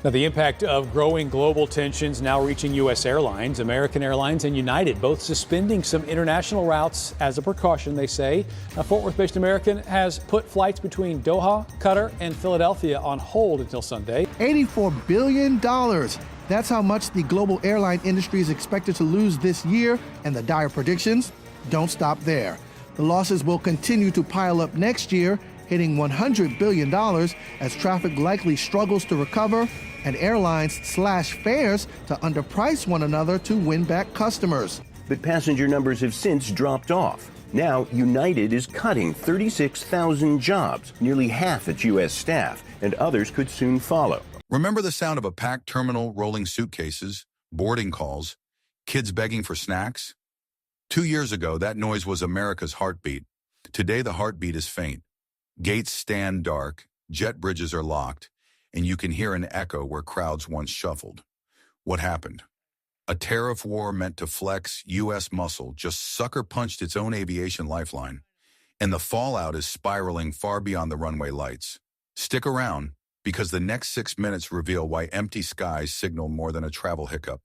Now, the impact of growing global tensions now reaching U.S. airlines. American Airlines and United both suspending some international routes as a precaution, they say. Now, Fort Worth-based American has put flights between Doha, Qatar, and Philadelphia on hold until Sunday. $84 billion. That's how much the global airline industry is expected to lose this year, and the dire predictions don't stop there. The losses will continue to pile up next year, hitting $100 billion as traffic likely struggles to recover and airlines slash fares to underprice one another to win back customers. But passenger numbers have since dropped off. Now, United is cutting 36,000 jobs, nearly half its U.S. staff, and others could soon follow. Remember the sound of a packed terminal rolling suitcases, boarding calls, kids begging for snacks? 2 years ago, that noise was America's heartbeat. Today, the heartbeat is faint. Gates stand dark, jet bridges are locked, and you can hear an echo where crowds once shuffled. What happened? A tariff war meant to flex U.S. muscle just sucker-punched its own aviation lifeline, and the fallout is spiraling far beyond the runway lights. Stick around, because the next 6 minutes reveal why empty skies signal more than a travel hiccup.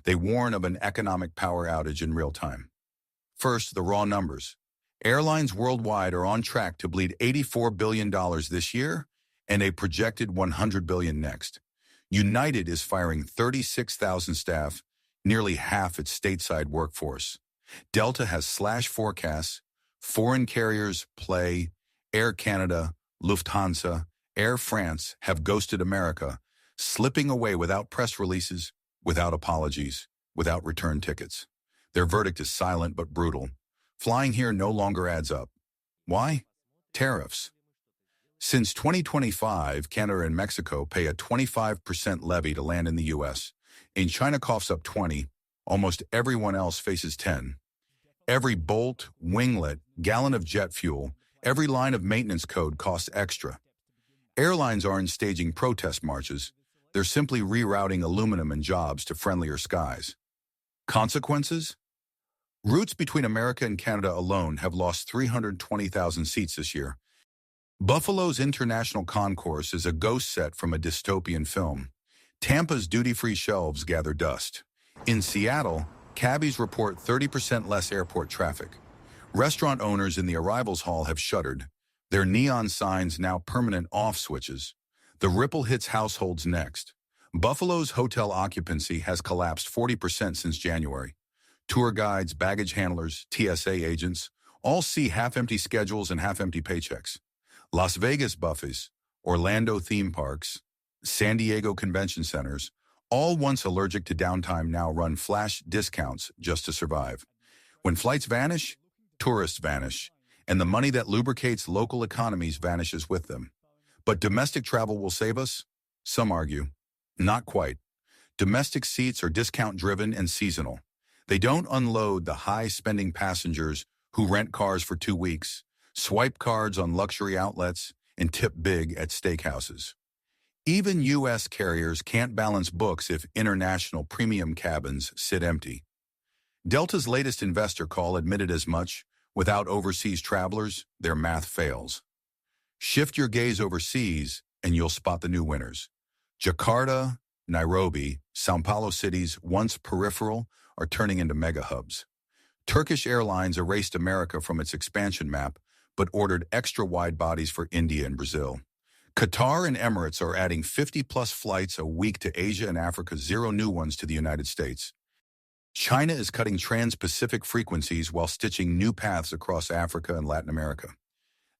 They warn of an economic power outage in real time. First, the raw numbers. Airlines worldwide are on track to bleed $84 billion this year and a projected $100 billion next. United is firing 36,000 staff, nearly half its stateside workforce. Delta has slashed forecasts. Foreign carriers Play, Air Canada, Lufthansa, Air France have ghosted America, slipping away without press releases, without apologies, without return tickets. Their verdict is silent but brutal. Flying here no longer adds up. Why? Tariffs. Since 2025, Canada and Mexico pay a 25% levy to land in the U.S. And China coughs up 20. Almost everyone else faces 10. Every bolt, winglet, gallon of jet fuel, every line of maintenance code costs extra. Airlines aren't staging protest marches. They're simply rerouting aluminum and jobs to friendlier skies. Consequences? Routes between America and Canada alone have lost 320,000 seats this year. Buffalo's International Concourse is a ghost set from a dystopian film. Tampa's duty-free shelves gather dust. In Seattle, cabbies report 30% less airport traffic. Restaurant owners in the arrivals hall have shuttered, their neon signs now permanent off switches. The ripple hits households next. Buffalo's hotel occupancy has collapsed 40% since January. Tour guides, baggage handlers, TSA agents all see half-empty schedules and half-empty paychecks. Las Vegas buffets, Orlando theme parks, San Diego convention centers, all once allergic to downtime now run flash discounts just to survive. When flights vanish, tourists vanish, and the money that lubricates local economies vanishes with them. But domestic travel will save us? Some argue. Not quite. Domestic seats are discount-driven and seasonal. They don't unload the high-spending passengers who rent cars for 2 weeks, swipe cards on luxury outlets, and tip big at steakhouses. Even U.S. carriers can't balance books if international premium cabins sit empty. Delta's latest investor call admitted as much. Without overseas travelers, their math fails. Shift your gaze overseas, and you'll spot the new winners. Jakarta, Nairobi, Sao Paulo cities, once peripheral, are turning into mega hubs. Turkish Airlines erased America from its expansion map, but ordered extra wide bodies for India and Brazil. Qatar and Emirates are adding 50-plus flights a week to Asia and Africa, 0 new ones to the United States. China is cutting trans-Pacific frequencies while stitching new paths across Africa and Latin America.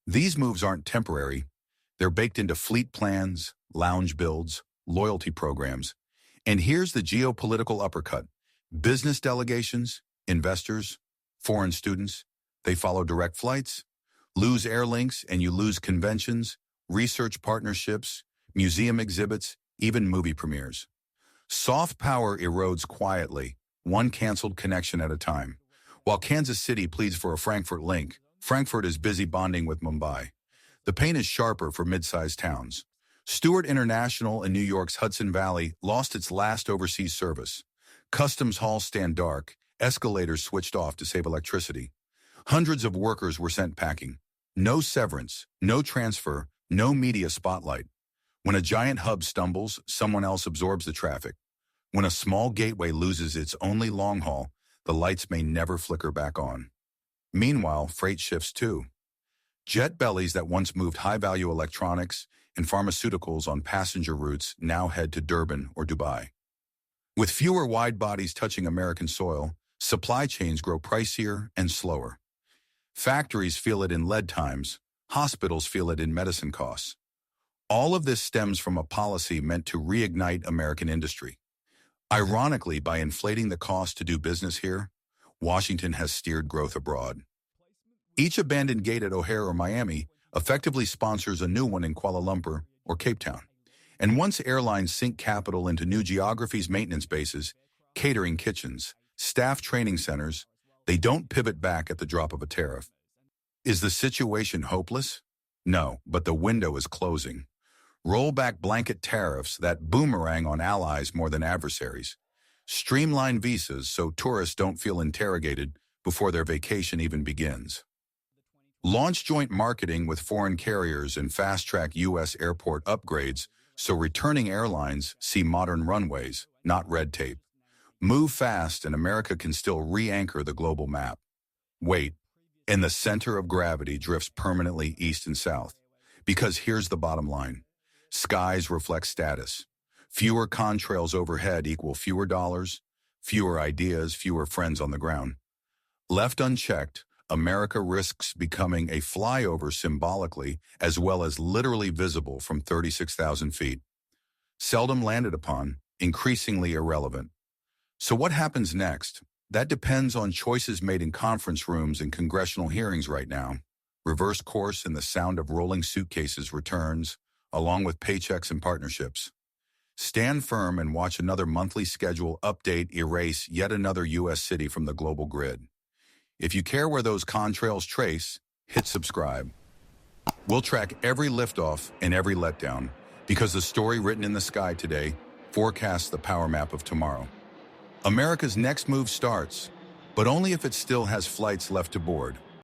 These moves aren't temporary. They're baked into fleet plans, lounge builds, loyalty programs. And here's the geopolitical uppercut. Business delegations, investors, foreign students, they follow direct flights. Lose air links and you lose conventions, research partnerships, museum exhibits, even movie premieres. Soft power erodes quietly, one canceled connection at a time. While Kansas City pleads for a Frankfurt link, Frankfurt is busy bonding with Mumbai. The pain is sharper for mid-sized towns. Stewart International in New York's Hudson Valley lost its last overseas service. Customs halls stand dark, escalators switched off to save electricity. Hundreds of workers were sent packing. No severance, no transfer, no media spotlight. When a giant hub stumbles, someone else absorbs the traffic. When a small gateway loses its only long haul, the lights may never flicker back on. Meanwhile, freight shifts too. Jet bellies that once moved high-value electronics and pharmaceuticals on passenger routes now head to Durban or Dubai. With fewer wide bodies touching American soil, supply chains grow pricier and slower. Factories feel it in lead times, hospitals feel it in medicine costs. All of this stems from a policy meant to reignite American industry. Ironically, by inflating the cost to do business here, Washington has steered growth abroad. Each abandoned gate at O'Hare or Miami effectively sponsors a new one in Kuala Lumpur or Cape Town. And once airlines sink capital into new geographies, maintenance bases, catering kitchens, staff training centers, they don't pivot back at the drop of a tariff. Is the situation hopeless? No, but the window is closing. Roll back blanket tariffs that boomerang on allies more than adversaries. Streamline visas so tourists don't feel interrogated before their vacation even begins. Launch joint marketing with foreign carriers and fast-track U.S. airport upgrades so returning airlines see modern runways, not red tape. Move fast and America can still re-anchor the global map. Wait, and the center of gravity drifts permanently east and south. Because here's the bottom line. Skies reflect status. Fewer contrails overhead equal fewer dollars, fewer ideas, fewer friends on the ground. Left unchecked, America risks becoming a flyover symbolically as well as literally visible from 36,000 feet. Seldom landed upon, increasingly irrelevant. So what happens next? That depends on choices made in conference rooms and congressional hearings right now. Reverse course and the sound of rolling suitcases returns, along with paychecks and partnerships. Stand firm and watch another monthly schedule update erase yet another U.S. city from the global grid. If you care where those contrails trace, hit subscribe. We'll track every liftoff and every letdown, because the story written in the sky today forecasts the power map of tomorrow. America's next move starts, but only if it still has flights left to board.